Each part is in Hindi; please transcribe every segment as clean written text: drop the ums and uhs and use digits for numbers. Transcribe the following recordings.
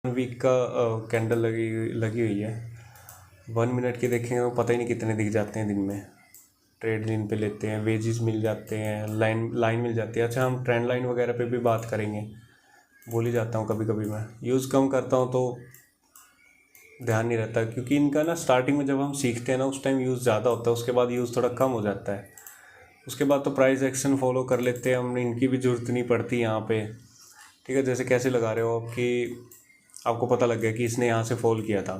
वीक का कैंडल लगी लगी हुई है। 1 मिनट की देखेंगे तो पता ही नहीं कितने दिख जाते हैं दिन में। ट्रेड दिन पे लेते हैं, वेजेस मिल जाते हैं, लाइन लाइन मिल जाती है। अच्छा, हम ट्रेंड लाइन वगैरह पे भी बात करेंगे। भूल ही जाता हूँ कभी कभी, मैं यूज़ कम करता हूँ तो ध्यान नहीं रहता, क्योंकि इनका ना स्टार्टिंग में जब हम सीखते हैं ना उस टाइम यूज़ ज़्यादा होता है, उसके बाद यूज़ थोड़ा कम हो जाता है। उसके बाद तो प्राइस एक्शन फॉलो कर लेते हैं हम, इनकी भी ज़रूरत नहीं पड़ती यहाँ पे। ठीक है, जैसे कैसे लगा रहे हो आपकी, आपको पता लग गया कि इसने यहाँ से फॉल किया था।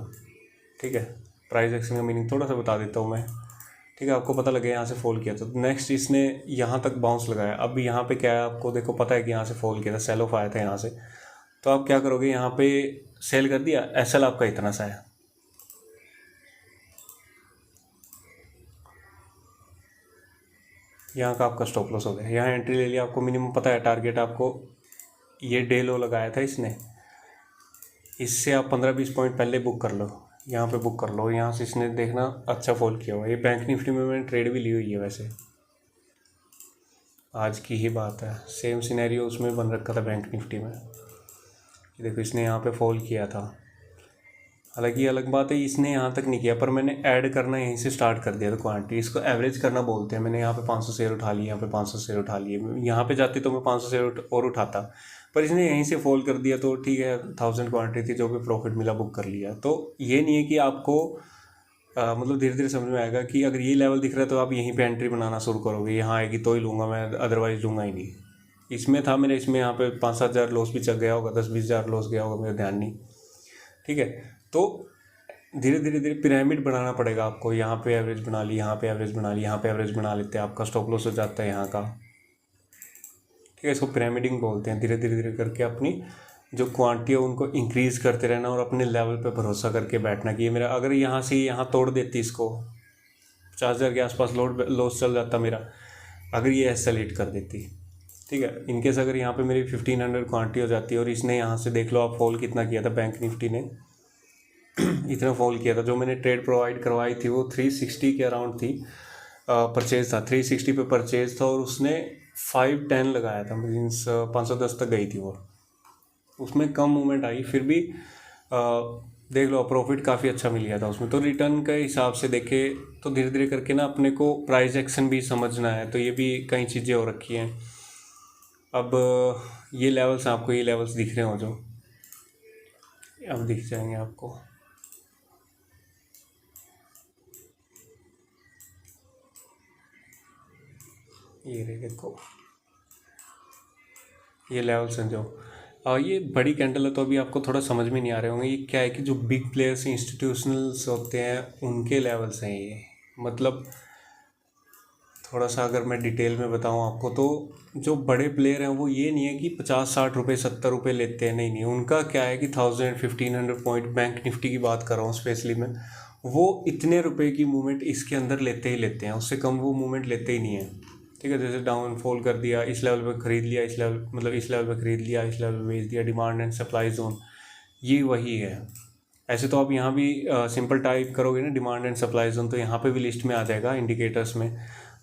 ठीक है, प्राइस एक्शन का मीनिंग थोड़ा सा बता देता हूँ मैं। ठीक है, आपको पता लगे यहाँ से फॉल किया था, तो नेक्स्ट इसने यहाँ तक बाउंस लगाया। अब यहाँ पे क्या है, आपको देखो पता है कि यहाँ से फॉल किया था, सेल ऑफ आया था यहाँ से। तो आप क्या करोगे, यहाँ पे सेल कर दिया, एसएल आपका इतना सा है। यहाँ का आपका स्टॉप लॉस हो गया, यहाँ एंट्री ले लिया। आपको मिनिमम पता है टारगेट, आपको ये डे लो लगाया था इसने, इससे आप 15-20 पॉइंट पहले बुक कर लो, यहाँ पे बुक कर लो। यहाँ से इसने देखना अच्छा फॉल किया हुआ है। ये बैंक निफ्टी में मैंने ट्रेड भी ली हुई है वैसे, आज की ही बात है। सेम सिनेरियो उसमें बन रखा था बैंक निफ्टी में। देखो इसने यहाँ पे फॉल किया था, हालांकि अलग बात है इसने यहाँ तक नहीं किया, पर मैंने ऐड करना यहीं से स्टार्ट कर दिया था क्वांटिटी। इसको एवरेज करना बोलते हैं। मैंने यहाँ पे 500 शेयर उठा लिए, यहाँ पे 500 शेयर उठा लिए। यहाँ पे जाते तो मैं 500 शेयर और उठाता, पर इसने यहीं से फॉल कर दिया तो ठीक है, 1000 क्वांटिटी थी, जो भी प्रॉफिट मिला बुक कर लिया। तो ये नहीं है कि आपको मतलब धीरे धीरे समझ में आएगा कि अगर ये लेवल दिख रहा है तो आप यहीं पे एंट्री बनाना शुरू करोगे, यहाँ आएगी तो ही लूँगा मैं, अदरवाइज लूँगा ही नहीं। इसमें था मेरे, इसमें यहाँ पे 5-7 हज़ार लॉस भी चल गया होगा, 10-20 हज़ार लॉस गया होगा, मेरा ध्यान नहीं। ठीक है, तो धीरे धीरे धीरे पिरामिड बनाना पड़ेगा आपको। यहाँ पे एवरेज बना ली, यहाँ पे एवरेज बना ली, यहाँ पे एवरेज बना लेते हैं, आपका स्टॉप लॉस हो जाता है यहाँ का। ठीक है, इसको पिरामिडिंग बोलते हैं। धीरे धीरे धीरे करके अपनी जो क्वांटिटी है उनको इंक्रीज़ करते रहना और अपने लेवल पे भरोसा करके बैठना कि ये मेरा, अगर यहाँ से यहाँ तोड़ देती इसको, 50,000 के आसपास लॉस चल जाता मेरा, अगर ये ऐसा लीड कर देती। ठीक है, इनकेस अगर यहाँ पे मेरी 1500 क्वांटिटी हो जाती है और इसने यहाँ से देख लो आप फॉल कितना किया था, बैंक निफ्टी ने इतना फॉल किया था। जो मैंने ट्रेड प्रोवाइड करवाई थी वो 360 के अराउंड थी, परचेज था 360 पे परचेज था, और उसने 510 लगाया था, मीन्स 510 तक गई थी वो। उसमें कम मूवमेंट आई, फिर भी देख लो प्रॉफिट काफ़ी अच्छा मिल गया था उसमें। तो रिटर्न के हिसाब से देखे तो धीरे धीरे करके ना अपने को प्राइस एक्शन भी समझना है, तो ये भी कई चीज़ें हो रखी हैं। अब ये लेवल्स, आपको ये लेवल्स दिख रहे हो जो, अब दिख जाएंगे आपको। ये रहे देखो, ये लेवल्स हैं जो, ये बड़ी कैंडल है तो अभी आपको थोड़ा समझ में नहीं आ रहे होंगे। ये क्या है कि जो बिग प्लेयर्स इंस्टीट्यूशनल्स होते हैं उनके लेवल्स हैं ये। मतलब थोड़ा सा अगर मैं डिटेल में बताऊं आपको, तो जो बड़े प्लेयर हैं वो ये नहीं है कि 50-60 रुपये 70 रुपये लेते हैं, नहीं नहीं। उनका क्या है कि 1000-1500 पॉइंट, बैंक निफ्टी की बात कर रहा हूँ स्पेशली मैं, वो इतने रुपए की मूवमेंट इसके अंदर लेते ही लेते हैं, उससे कम वो मूवमेंट लेते ही नहीं है। ठीक है, जैसे डाउनफॉल कर दिया, इस लेवल पे खरीद लिया, इस लेवल मतलब इस लेवल पे खरीद लिया, इस लेवल पे बेच दिया, डिमांड एंड सप्लाई जोन, ये वही है। ऐसे तो आप यहाँ भी सिंपल टाइप करोगे ना डिमांड एंड सप्लाई जोन, तो यहाँ पे भी लिस्ट में आ जाएगा इंडिकेटर्स में,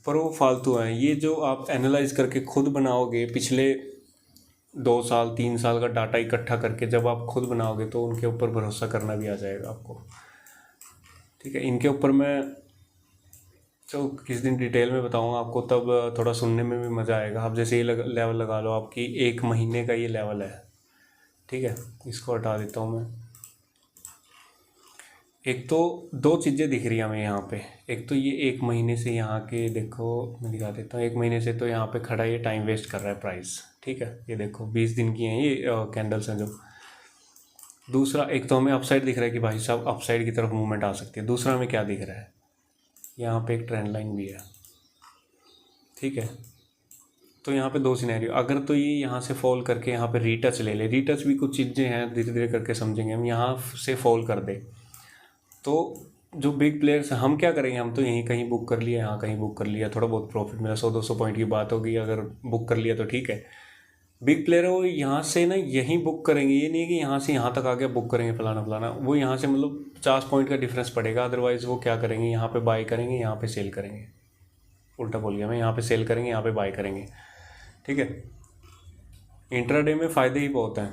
पर वो फालतू है। ये जो आप एनालाइज करके खुद बनाओगे, पिछले 2 साल 3 साल का डाटा इकट्ठा करके जब आप खुद बनाओगे तो उनके ऊपर भरोसा करना भी आ जाएगा आपको। ठीक है, इनके ऊपर मैं तो किस दिन डिटेल में बताऊंगा आपको, तब थोड़ा सुनने में भी मज़ा आएगा। आप जैसे ये लेवल लगा लो, आपकी 1 महीने का ये लेवल है। ठीक है, इसको हटा देता हूँ मैं। एक तो दो चीज़ें दिख रही हैं हमें यहाँ पे। एक तो ये 1 महीने से यहाँ के देखो, मैं दिखा देता हूँ। 1 महीने से तो यहाँ पे खड़ा ये टाइम वेस्ट कर रहा है प्राइस। ठीक है, ये देखो 20 दिन की हैं ये कैंडल्स हैं जो। दूसरा, एक तो हमें अपसाइड दिख रहा है कि भाई साहब अपसाइड की तरफ मूवमेंट आ सकती है। दूसरा हमें क्या दिख रहा है, यहाँ पे एक ट्रेंड लाइन भी है। ठीक है, तो यहाँ पे दो सिनेरियो, अगर तो ये यहाँ से फॉल करके यहाँ पे रीटच ले ले, रीटच भी कुछ चीज़ें हैं, धीरे धीरे करके समझेंगे हम। यहाँ से फॉल कर दे तो जो बिग प्लेयर्स हैं, हम क्या करेंगे, हम तो यहीं कहीं बुक कर लिया, यहाँ कहीं बुक कर लिया, थोड़ा बहुत प्रॉफिट मिला, 100-200 पॉइंट की बात होगी, अगर बुक कर लिया तो ठीक है। बिग प्लेयर है वो यहाँ से ना यहीं बुक करेंगे, ये नहीं है कि यहाँ से यहाँ तक आ गया बुक करेंगे फलाना फलाना। वो यहाँ से मतलब 50 पॉइंट का डिफरेंस पड़ेगा, अदरवाइज़ वो क्या करेंगे, यहाँ पे बाई करेंगे, यहाँ पे सेल करेंगे। उल्टा बोल गया मैं, यहाँ पे सेल करेंगे, यहाँ पे बाई करेंगे। ठीक है, इंट्राडे में फ़ायदे ही बहुत हैं।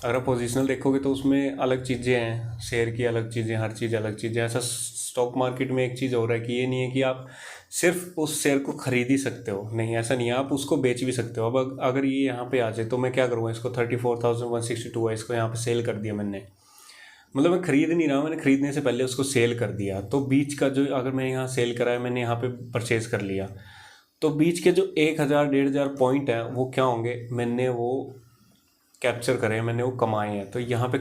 अगर आप पोजिशनल देखोगे तो उसमें अलग चीज़ें हैं, शेयर की अलग चीज़ें, हर चीज़ अलग चीज़ें। ऐसा स्टॉक मार्केट में एक चीज़ हो रहा है कि ये नहीं है कि आप सिर्फ उस शेयर को खरीद ही सकते हो, नहीं ऐसा नहीं है, आप उसको बेच भी सकते हो। अब अगर ये यहाँ पे आ जाए तो मैं क्या करूँगा, इसको 34,162 है, इसको यहाँ पे सेल कर दिया मैंने, मतलब मैं खरीद नहीं रहा, मैंने खरीदने से पहले उसको सेल कर दिया। तो बीच का जो, अगर मैंने यहाँ सेल करा है, मैंने यहाँ पे परचेज़ कर लिया, तो बीच के जो 1,000 1,500 पॉइंट हैं वो क्या होंगे, मैंने वो कैप्चर करे हैं, मैंने वो कमाए हैं। तो यहाँ पे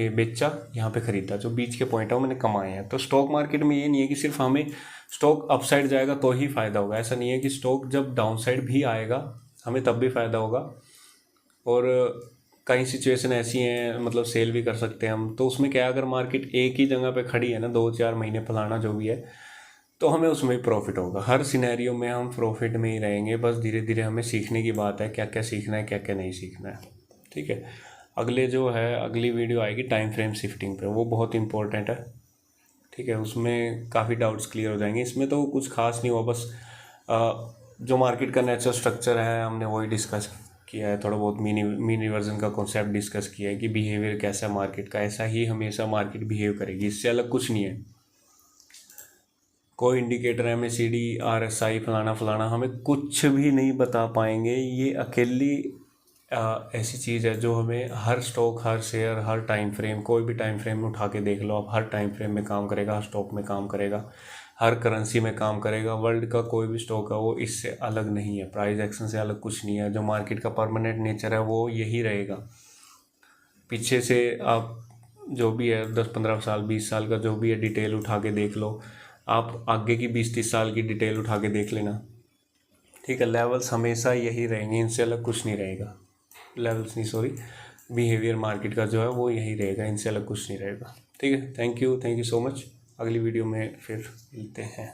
बेचा, यहाँ पे खरीदा, जो बीच के पॉइंट है वो मैंने कमाए हैं। तो स्टॉक मार्केट में ये नहीं है कि सिर्फ हमें स्टॉक अपसाइड जाएगा तो ही फ़ायदा होगा, ऐसा नहीं है कि स्टॉक जब डाउन साइड भी आएगा हमें तब भी फ़ायदा होगा। और कई सिचुएशन ऐसी हैं, मतलब सेल भी कर सकते हैं हम। तो उसमें क्या है, अगर मार्केट एक ही जगह पे खड़ी है ना 2-4 महीने फलाना जो भी है, तो हमें उसमें भी प्रॉफिट होगा। हर सिनेरियो में हम प्रॉफिट में ही रहेंगे, बस धीरे धीरे हमें सीखने की बात है, क्या क्या सीखना है क्या क्या नहीं सीखना है। ठीक है, अगले जो है अगली वीडियो आएगी टाइम फ्रेम शिफ्टिंग पे, वो बहुत इंपॉर्टेंट है। ठीक है, उसमें काफ़ी डाउट्स क्लियर हो जाएंगे। इसमें तो कुछ खास नहीं हुआ, बस जो मार्केट का नेचुरल स्ट्रक्चर है हमने वही डिस्कस किया है, थोड़ा बहुत मिनी वर्जन का कॉन्सेप्ट डिस्कस किया है कि बिहेवियर कैसा है मार्केट का, ऐसा ही हमेशा मार्केट बिहेव करेगी, इससे अलग कुछ नहीं है। कोई इंडिकेटर MACD RSI फलाना फलाना हमें कुछ भी नहीं बता पाएंगे। ये अकेली ऐसी चीज़ है जो हमें हर स्टॉक, हर शेयर, हर टाइम फ्रेम, कोई भी टाइम फ्रेम में उठा के देख लो आप, हर टाइम फ्रेम में काम करेगा, हर स्टॉक में काम करेगा, हर करेंसी में काम करेगा। वर्ल्ड का कोई भी स्टॉक है वो इससे अलग नहीं है, प्राइस एक्शन से अलग कुछ नहीं है। जो मार्केट का परमानेंट नेचर है वो यही रहेगा। पीछे से आप जो भी है 10-15 साल 20 साल का जो भी है डिटेल उठा के देख लो, आप आगे की 20-30 साल की डिटेल उठा के देख लेना। ठीक है, लेवल्स हमेशा यही रहेंगे, इनसे अलग कुछ नहीं रहेगा। लेवल्स नहीं, सॉरी, बिहेवियर मार्केट का जो है वो यही रहेगा, इनसे अलग कुछ नहीं रहेगा। ठीक है, थैंक यू सो मच। अगली वीडियो में फिर मिलते हैं।